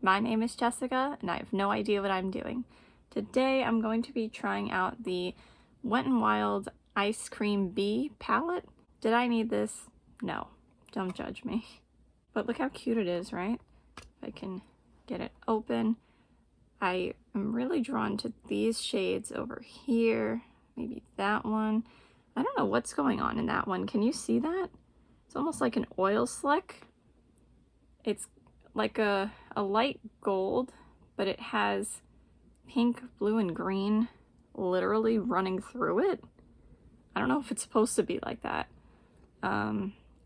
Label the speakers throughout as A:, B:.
A: My name is Jessica and I have no idea what I'm doing. Today I'm going to be trying out the Wet n Wild Ice Cream Bee palette. Did I need this? No, don't judge me. But look how cute it is, right? If I can get it open. I am really drawn to these shades over here, maybe that one. I don't know what's going on in that one. Can you see that? It's almost like an oil slick. It's like a light gold, but it has pink, blue, and green literally running through it. I don't know if it's supposed to be like that.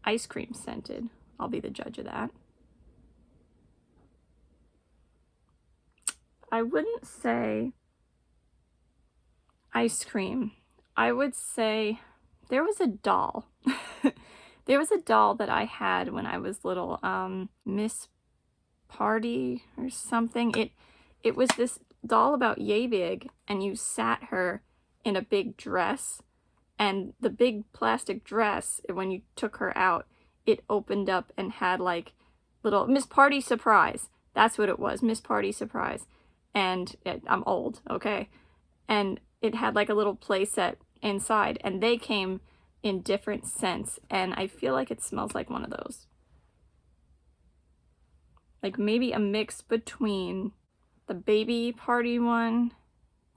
A: Ice cream scented. I'll be the judge of that. I wouldn't say ice cream. I would say there was a doll. There was a doll that I had when I was little, Miss Party or something. It was this doll about yay big, and you sat her in a big dress, and the big plastic dress, when you took her out, it opened up and had like little Miss Party Surprise. That's what it was, Miss Party Surprise. And I'm old, okay? And it had like a little play set inside, and they came in different scents, and I feel like it smells like one of those. Like maybe a mix between the baby party one,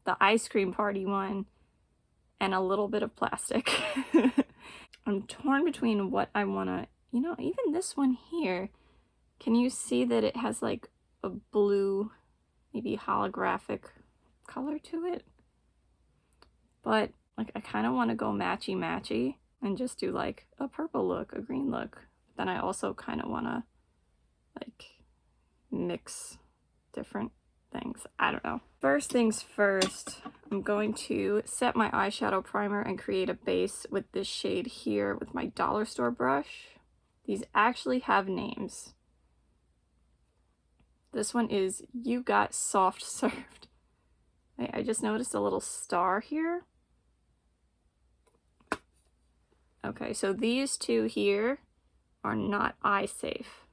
A: the ice cream party one, and a little bit of plastic. I'm torn between what I wanna, you know, even this one here, can you see that it has like a blue, maybe holographic color to it? But like I kind of want to go matchy-matchy and just do like a purple look, a green look. Then I also kind of want to like mix different things. I don't know. First things first, I'm going to set my eyeshadow primer and create a base with this shade here with my dollar store brush. These actually have names. This one is You Got Soft Served. I just noticed a little star here. Okay, so these two here are not eye safe.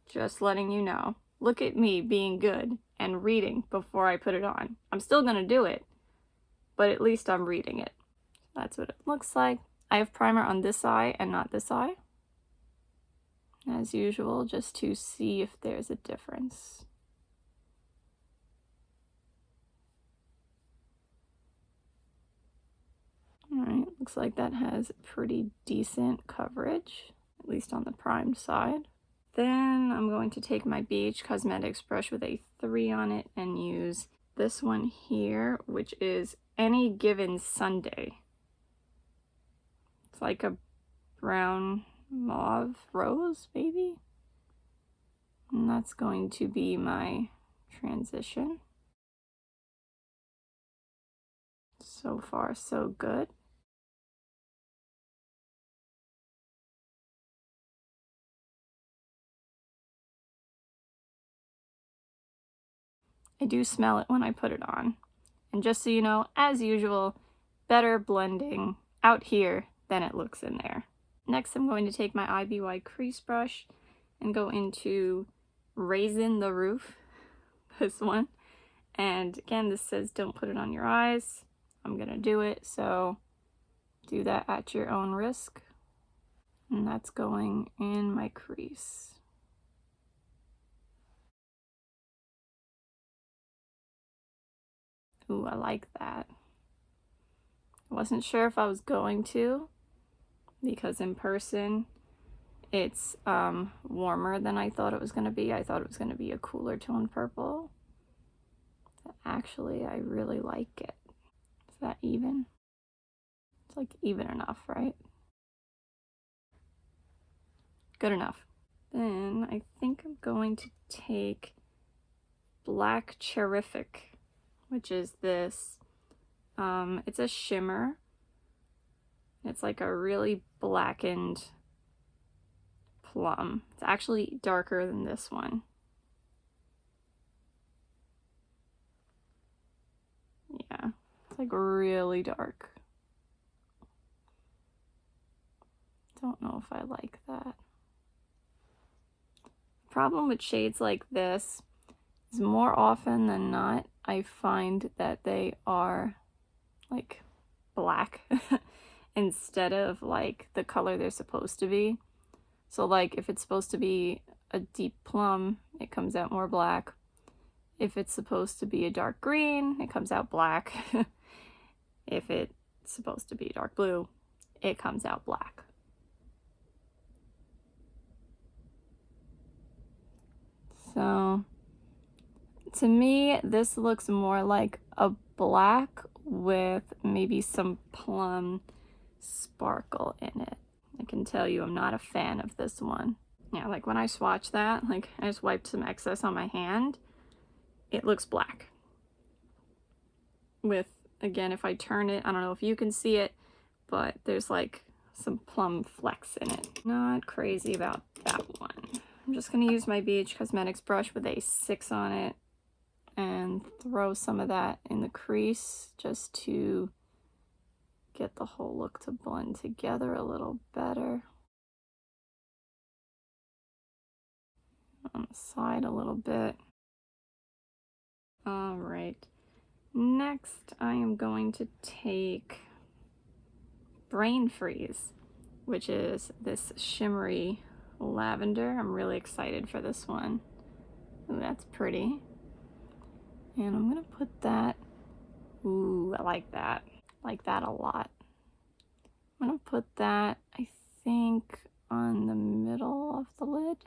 A: Just letting you know. Look at me being good and reading before I put it on. I'm still gonna do it, but at least I'm reading it. That's what it looks like. I have primer on this eye and not this eye, as usual, just to see if there's a difference. Alright, looks like that has pretty decent coverage, at least on the primed side. Then I'm going to take my BH Cosmetics brush with a 3 on it and use this one here, which is Any Given Sunday. It's like a brown mauve rose, maybe? And that's going to be my transition. So far, so good. I do smell it when I put it on. And just so you know, as usual, better blending out here than it looks in there. Next, I'm going to take my IBY crease brush and go into Raisin the Roof, this one. And again, this says don't put it on your eyes. I'm gonna do it, so do that at your own risk. And that's going in my crease. Ooh, I like that. I wasn't sure if I was going to, because in person it's warmer than I thought it was going to be. I thought it was going to be a cooler tone purple. But actually, I really like it. Is that even? It's like even enough, right? Good enough. Then I think I'm going to take Black Cherrific, which is this. It's a shimmer. It's like a really blackened plum. It's actually darker than this one. Yeah, it's like really dark. Don't know if I like that. Problem with shades like this is more often than not, I find that they are like black instead of like the color they're supposed to be. So like if it's supposed to be a deep plum, it comes out more black. If it's supposed to be a dark green, it comes out black. If it's supposed to be dark blue, it comes out black. So to me, this looks more like a black with maybe some plum sparkle in it. I can tell you I'm not a fan of this one. Yeah, like when I swatch that, like I just wiped some excess on my hand, it looks black. With, again, if I turn it, I don't know if you can see it, but there's like some plum flecks in it. Not crazy about that one. I'm just gonna use my BH Cosmetics brush with a 6 on it and throw some of that in the crease just to get the whole look to blend together a little better. On the side a little bit. All right. Next, I am going to take Brain Freeze, which is this shimmery lavender. I'm really excited for this one. Ooh, that's pretty. And I'm gonna put that, ooh, I like that. Like that a lot. I'm gonna put that, I think, on the middle of the lid.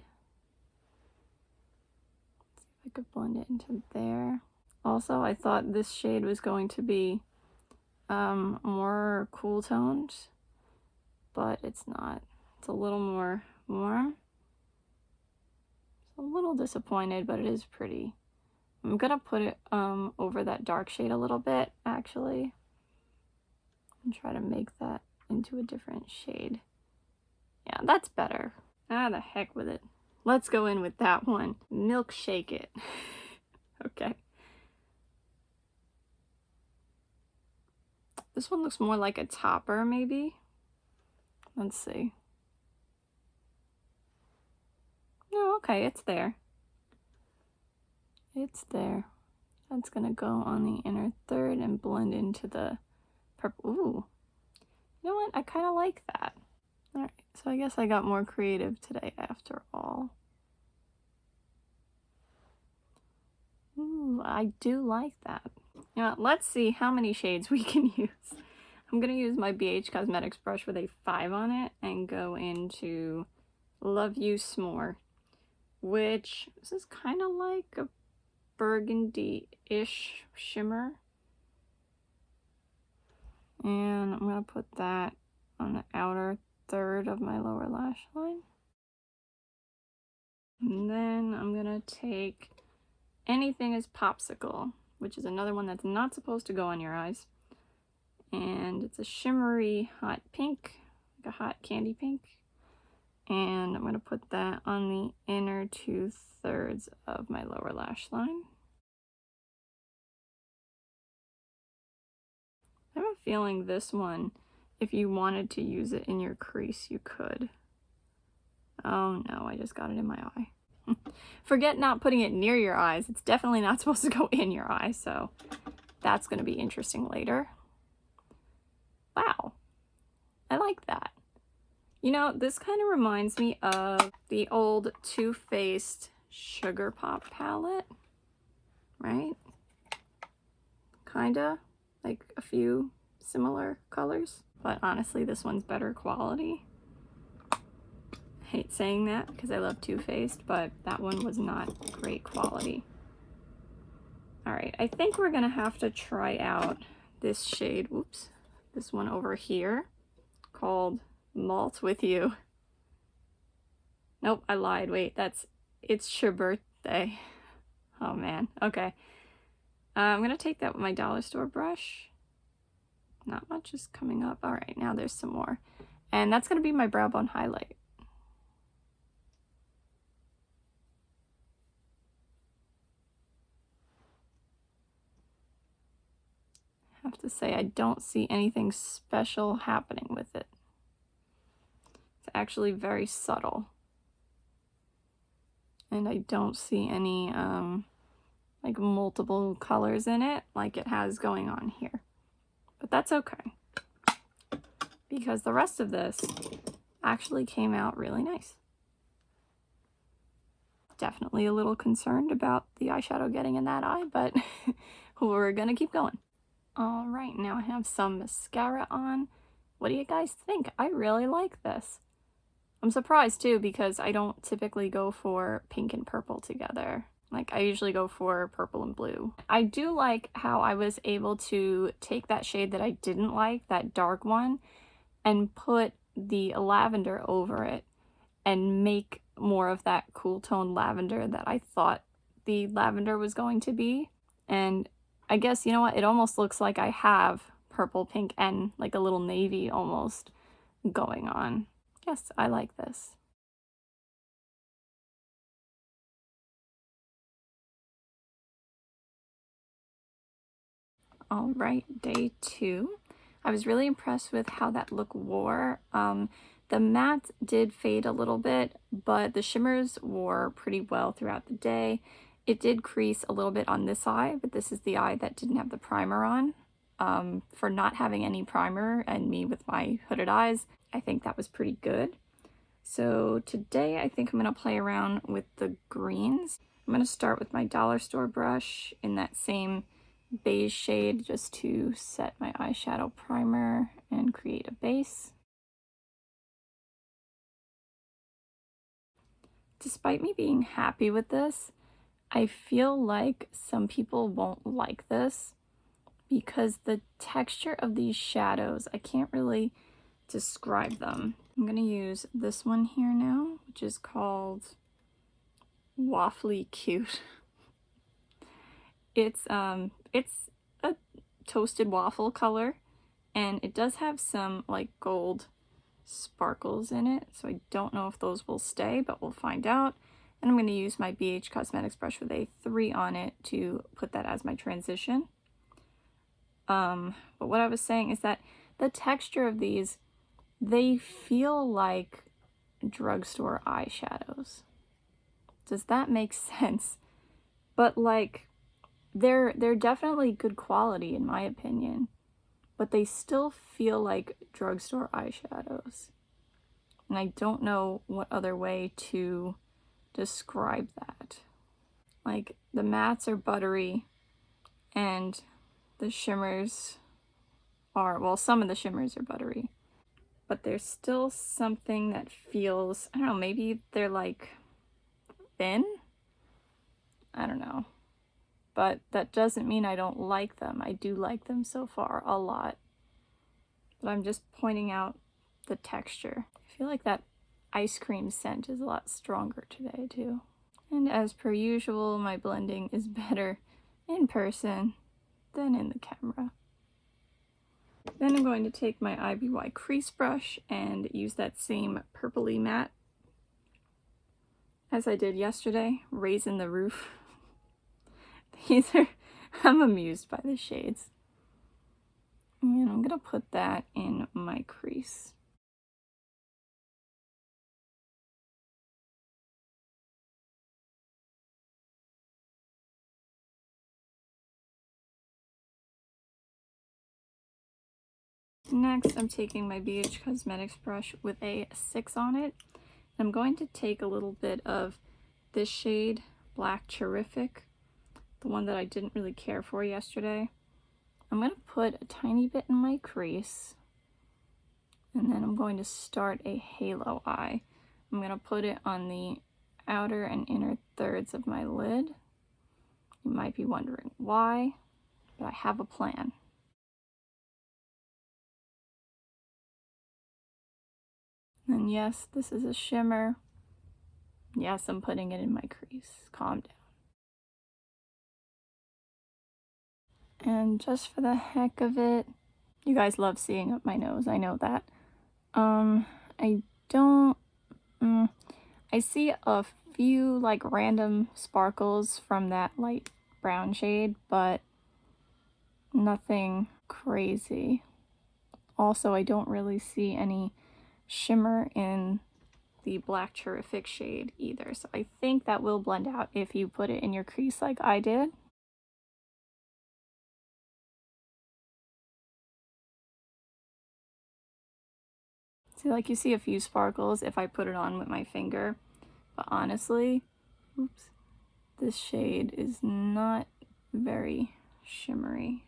A: Let's see if I could blend it into there. Also, I thought this shade was going to be more cool toned, but it's not. It's a little more warm. It's a little disappointed, but it is pretty. I'm gonna put it over that dark shade a little bit, actually, and try to make that into a different shade. Yeah, that's better. Ah, the heck with it. Let's go in with that one. Milkshake it. Okay. This one looks more like a topper, maybe. Let's see. Oh, okay, it's there. It's there. That's gonna go on the inner third and blend into the purple. Ooh. You know what? I kind of like that. Alright, so I guess I got more creative today after all. Ooh, I do like that. You know what? Let's see how many shades we can use. I'm gonna use my BH Cosmetics brush with a 5 on it and go into Love You S'more, which this is kind of like a burgundy-ish shimmer. And I'm gonna put that on the outer third of my lower lash line. And then I'm gonna take Anything Is Popsicle, which is another one that's not supposed to go on your eyes. And it's a shimmery hot pink, like a hot candy pink. And I'm gonna put that on the inner 2/3 of my lower lash line. I have a feeling this one, if you wanted to use it in your crease, you could. Oh no, I just got it in my eye. Forget not putting it near your eyes. It's definitely not supposed to go in your eye, so that's going to be interesting later. Wow, I like that. You know, this kind of reminds me of the old Too Faced Sugar Pop palette, right? Kinda, like a few similar colors, but honestly this one's better quality. I hate saying that because I love Too Faced, but that one was not great quality. Alright, I think we're gonna have to try out this shade, whoops, this one over here called Malt With You. Nope, I lied, wait, It's Your Birthday. Oh man, okay. I'm gonna take that with my dollar store brush. Not much is coming up. Alright, now there's some more. And that's gonna be my brow bone highlight. I have to say, I don't see anything special happening with it. It's actually very subtle. And I don't see any like multiple colors in it like it has going on here. But that's okay, because the rest of this actually came out really nice. Definitely a little concerned about the eyeshadow getting in that eye, but we're gonna keep going. All right, now I have some mascara on. What do you guys think? I really like this. I'm surprised too, because I don't typically go for pink and purple together. Like, I usually go for purple and blue. I do like how I was able to take that shade that I didn't like, that dark one, and put the lavender over it and make more of that cool tone lavender that I thought the lavender was going to be. And I guess, you know what, it almost looks like I have purple, pink, and like a little navy almost going on. Yes, I like this. All right, day 2. I was really impressed with how that look wore. The matte did fade a little bit, but the shimmers wore pretty well throughout the day. It did crease a little bit on this eye, but this is the eye that didn't have the primer on. For not having any primer and me with my hooded eyes, I think that was pretty good. So today I think I'm going to play around with the greens. I'm going to start with my dollar store brush in that same beige shade just to set my eyeshadow primer and create a base. Despite me being happy with this, I feel like some people won't like this because the texture of these shadows, I can't really describe them. I'm going to use this one here now, which is called Waffly Cute. It's a toasted waffle color, and it does have some like gold sparkles in it, so I don't know if those will stay, but we'll find out. And I'm going to use my BH Cosmetics brush with a 3 on it to put that as my transition. But what I was saying is that the texture of these, they feel like drugstore eyeshadows. Does that make sense? But like, they're definitely good quality in my opinion, but they still feel like drugstore eyeshadows. And I don't know what other way to describe that. Like, the mattes are buttery and the shimmers are, well, some of the shimmers are buttery, but there's still something that feels, I don't know, maybe they're like thin? I don't know. But that doesn't mean I don't like them. I do like them so far a lot. But I'm just pointing out the texture. I feel like that ice cream scent is a lot stronger today too. And as per usual, my blending is better in person than in the camera. Then I'm going to take my IBY crease brush and use that same purpley matte as I did yesterday, Raising the Roof. These are, I'm amused by the shades. And I'm gonna put that in my crease. Next, I'm taking my BH Cosmetics brush with a 6 on it. I'm going to take a little bit of this shade, Black Terrific, the one that I didn't really care for yesterday. I'm going to put a tiny bit in my crease, and then I'm going to start a halo eye. I'm going to put it on the outer and inner thirds of my lid. You might be wondering why, but I have a plan. And yes, this is a shimmer. Yes, I'm putting it in my crease. Calm down. And just for the heck of it, you guys love seeing up my nose, I know that. I don't, I see a few like random sparkles from that light brown shade, but nothing crazy. Also, I don't really see any shimmer in the Black Terrific shade either. So I think that will blend out if you put it in your crease like I did. See, like you see a few sparkles if I put it on with my finger, but honestly, oops, this shade is not very shimmery.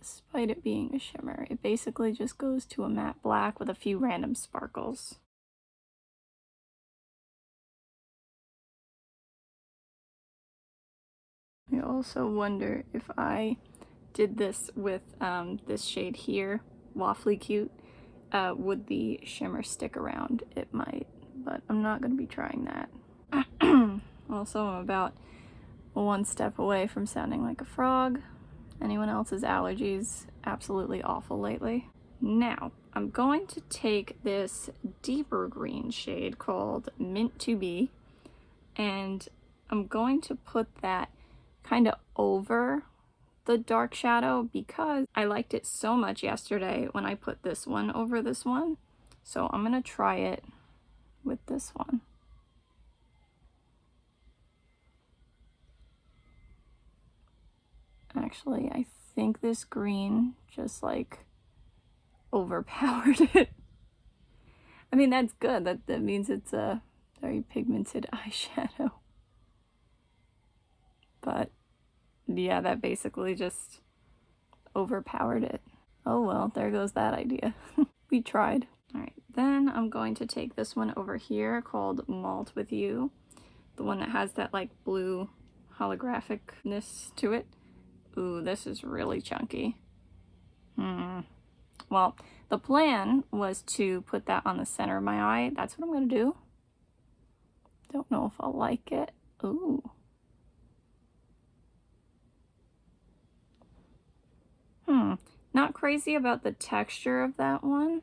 A: Despite it being a shimmer, it basically just goes to a matte black with a few random sparkles. I also wonder if I did this with this shade here, Waffly Cute, would the shimmer stick around? It might, but I'm not going to be trying that. Also, I'm about one step away from sounding like a frog. Anyone else's allergies absolutely awful lately. Now, I'm going to take this deeper green shade called Mint to Be, and I'm going to put that kind of over the dark shadow because I liked it so much yesterday when I put this one over this one. So I'm gonna try it with this one. Actually, I think this green just like overpowered it. I mean, that's good. That means it's a very pigmented eyeshadow. But yeah, that basically just overpowered it. Oh well, there goes that idea. We tried. Alright, then I'm going to take this one over here called Malt With You. The one that has that like blue holographicness to it. Ooh, this is really chunky. Well, the plan was to put that on the center of my eye. That's what I'm going to do. Don't know if I'll like it. Ooh. Not crazy about the texture of that one.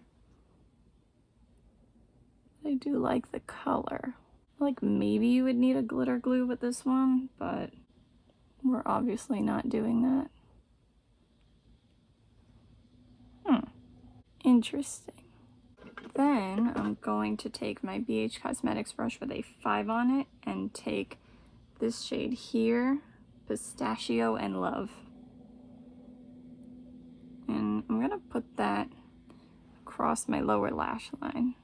A: I do like the color. Like maybe you would need a glitter glue with this one, but we're obviously not doing that. Interesting. Then I'm going to take my BH Cosmetics brush with a 5 on it and take this shade here, Pistachio and Love. And I'm gonna put that across my lower lash line.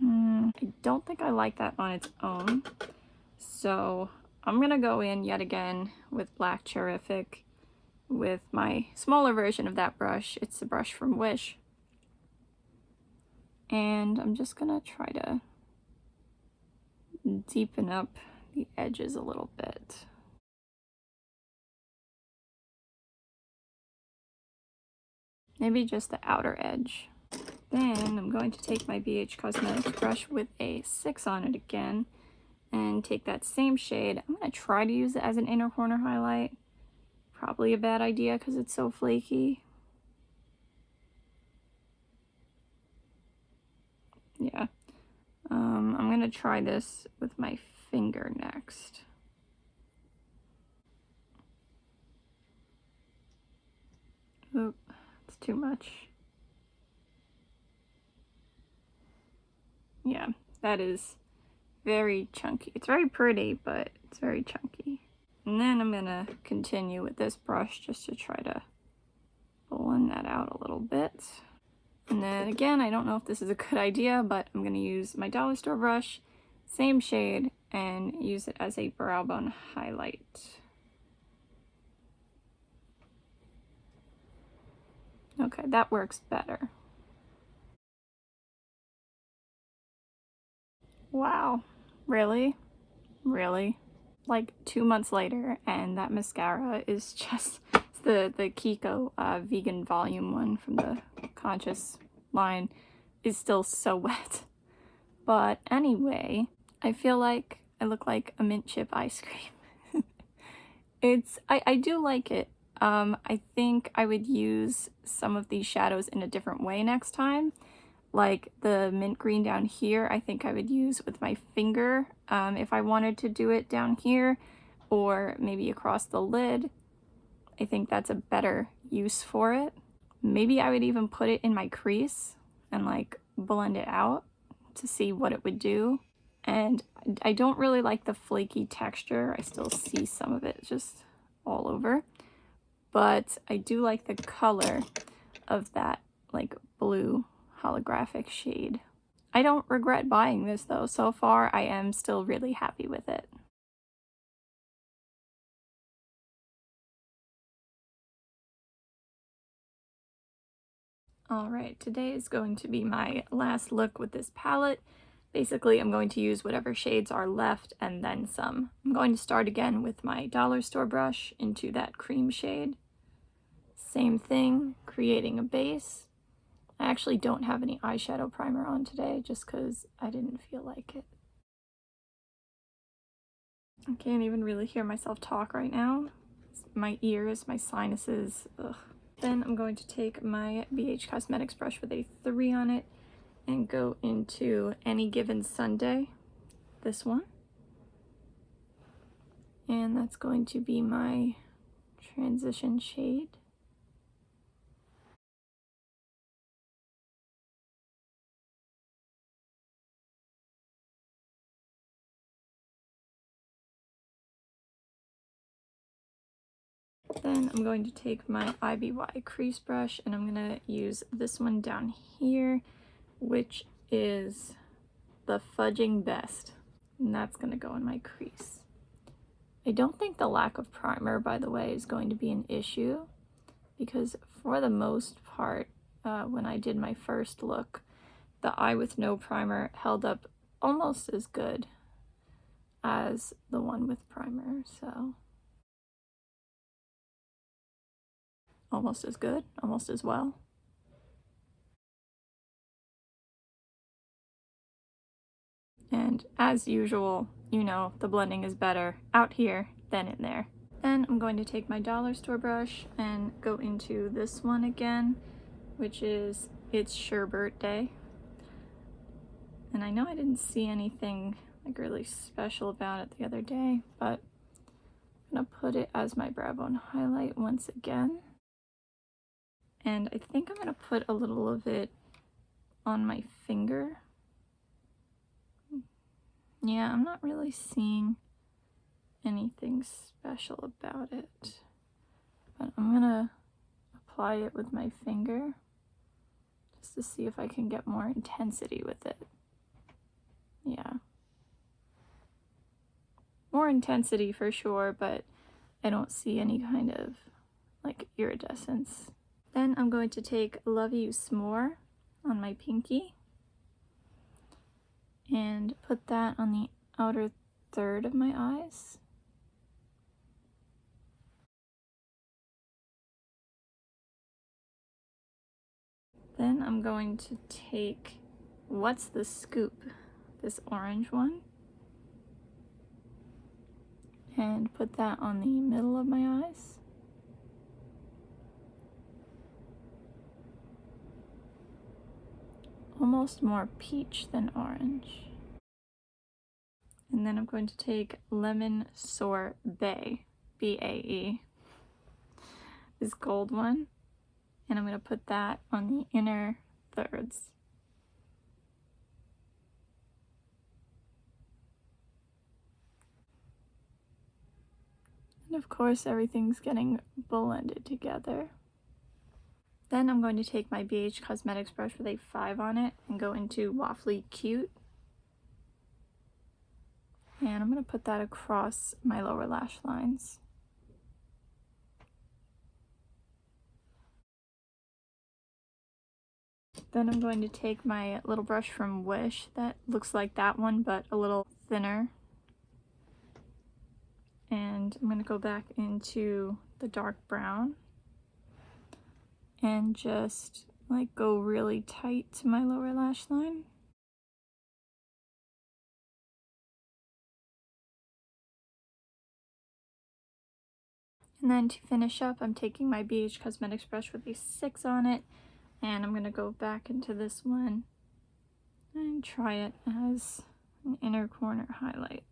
A: I don't think I like that on its own. So I'm gonna go in yet again with Black Terrific with my smaller version of that brush. It's the brush from Wish. And I'm just gonna try to deepen up the edges a little bit. Maybe just the outer edge. Then I'm going to take my BH Cosmetics brush with a 6 on it again and take that same shade. I'm going to try to use it as an inner corner highlight. Probably a bad idea because it's so flaky. Yeah. I'm going to try this with my finger next. Oop, it's too much. Yeah, that is very chunky. It's very pretty, but it's very chunky. And then I'm gonna continue with this brush just to try to blend that out a little bit. And then again, I don't know if this is a good idea, but I'm gonna use my dollar store brush, same shade, and use it as a brow bone highlight. Okay, that works better. Wow, really? Really? Like 2 months later, and that mascara is just the Kiko vegan volume one from the Conscious line is still so wet. But anyway, I feel like I look like a mint chip ice cream. I do like it. I think I would use some of these shadows in a different way next time. Like the mint green down here, I think I would use with my finger if I wanted to do it down here. or maybe across the lid. I think that's a better use for it. Maybe I would even put it in my crease and like blend it out to see what it would do. And I don't really like the flaky texture. I still see some of it just all over. But I do like the color of that like blue holographic shade. I don't regret buying this though. So far, I am still really happy with it. Alright, today is going to be my last look with this palette. Basically, I'm going to use whatever shades are left and then some. I'm going to start again with my dollar store brush into that cream shade. Same thing, creating a base. I actually don't have any eyeshadow primer on today just because I didn't feel like it. I can't even really hear myself talk right now. My ears, my sinuses, ugh. Then I'm going to take my BH Cosmetics brush with a 3 on it and go into Any Given Sunday, this one. And that's going to be my transition shade. Then I'm going to take my IBY crease brush and I'm going to use this one down here, which is the Fudging Best. And that's going to go in my crease. I don't think the lack of primer, by the way, is going to be an issue because for the most part, when I did my first look, the eye with no primer held up almost as good as the one with primer, so... almost as good, almost as well. And as usual, you know, the blending is better out here than in there. Then I'm going to take my dollar store brush and go into this one again, which is It's Sherbert Day. And I know I didn't see anything like really special about it the other day, but I'm gonna put it as my brow bone highlight once again. And I think I'm gonna put a little of it on my finger. Yeah, I'm not really seeing anything special about it, but I'm gonna apply it with my finger just to see if I can get more intensity with it. Yeah. More intensity for sure, but I don't see any kind of like iridescence. Then I'm going to take Love You S'more on my pinky and put that on the outer third of my eyes. Then I'm going to take What's the Scoop, this orange one, and put that on the middle of my eyes. Almost more peach than orange. And then I'm going to take Lemon Sorbet, B-A-E, this gold one, and I'm going to put that on the inner thirds. And of course everything's getting blended together. Then I'm going to take my BH Cosmetics brush with a 5 on it and go into Waffly Cute. And I'm going to put that across my lower lash lines. Then I'm going to take my little brush from Wish that looks like that one but a little thinner. And I'm going to go back into the dark brown and just like go really tight to my lower lash line. And then to finish up, I'm taking my BH Cosmetics brush with a 6 on it, and I'm going to go back into this one and try it as an inner corner highlight.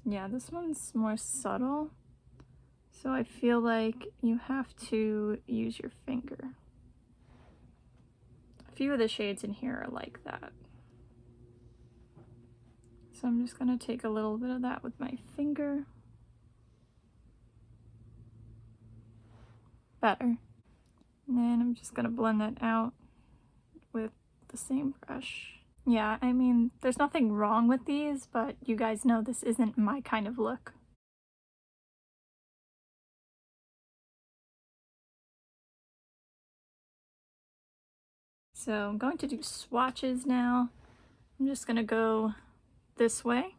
A: Yeah, this one's more subtle, so I feel like you have to use your finger. A few of the shades in here are like that. So I'm just gonna take a little bit of that with my finger. Better. And then I'm just gonna blend that out with the same brush. Yeah, I mean, there's nothing wrong with these, but you guys know this isn't my kind of look. So I'm going to do swatches now. I'm just gonna go this way.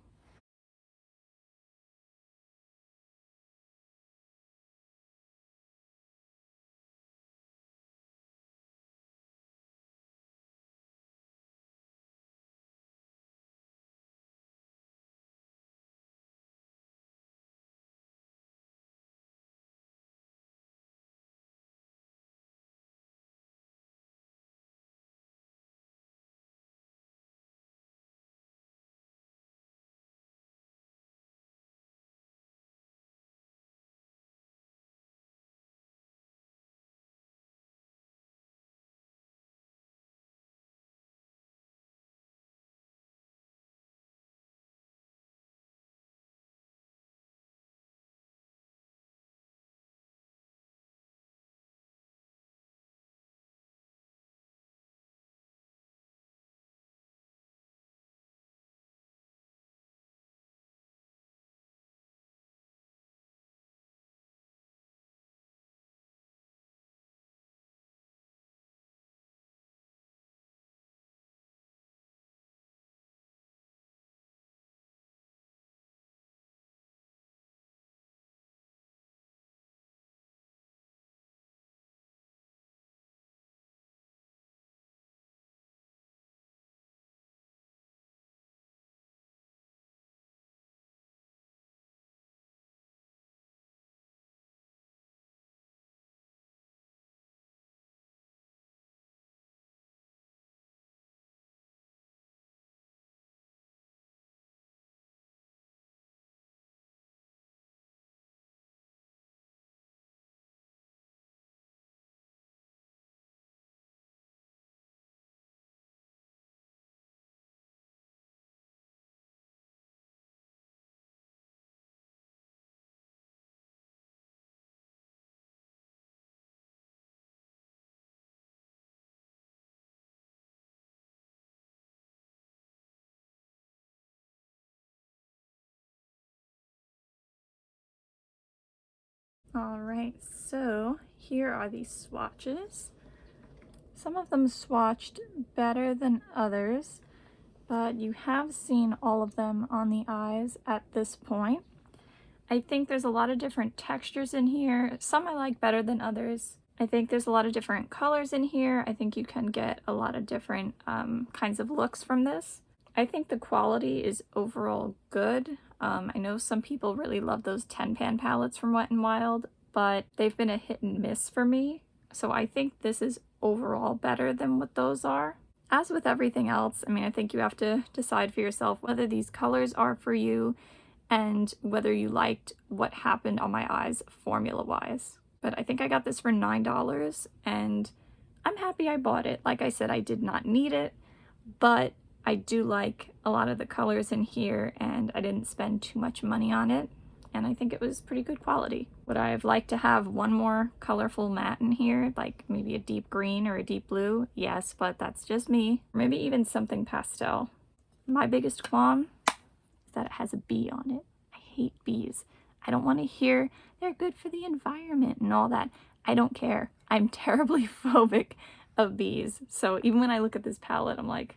A: Alright, so here are these swatches. Some of them swatched better than others, but you have seen all of them on the eyes at this point. I think there's a lot of different textures in here. Some I like better than others. I think there's a lot of different colors in here. I think you can get a lot of different kinds of looks from this. I think the quality is overall good. I know some people really love those 10-pan palettes from Wet n Wild, but they've been a hit and miss for me. So I think this is overall better than what those are. As with everything else, I mean, I think you have to decide for yourself whether these colors are for you and whether you liked what happened on my eyes formula-wise. But I think I got this for $9 and I'm happy I bought it. Like I said, I did not need it, but I do like a lot of the colors in here and I didn't spend too much money on it. And I think it was pretty good quality. Would I have liked to have one more colorful matte in here, like maybe a deep green or a deep blue? Yes, but that's just me. Or maybe even something pastel. My biggest qualm is that it has a bee on it. I hate bees. I don't want to hear they're good for the environment and all that. I don't care. I'm terribly phobic of bees. So even when I look at this palette, I'm like,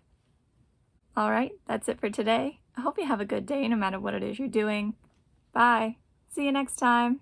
A: all right, that's it for today. I hope you have a good day no matter what it is you're doing. Bye. See you next time.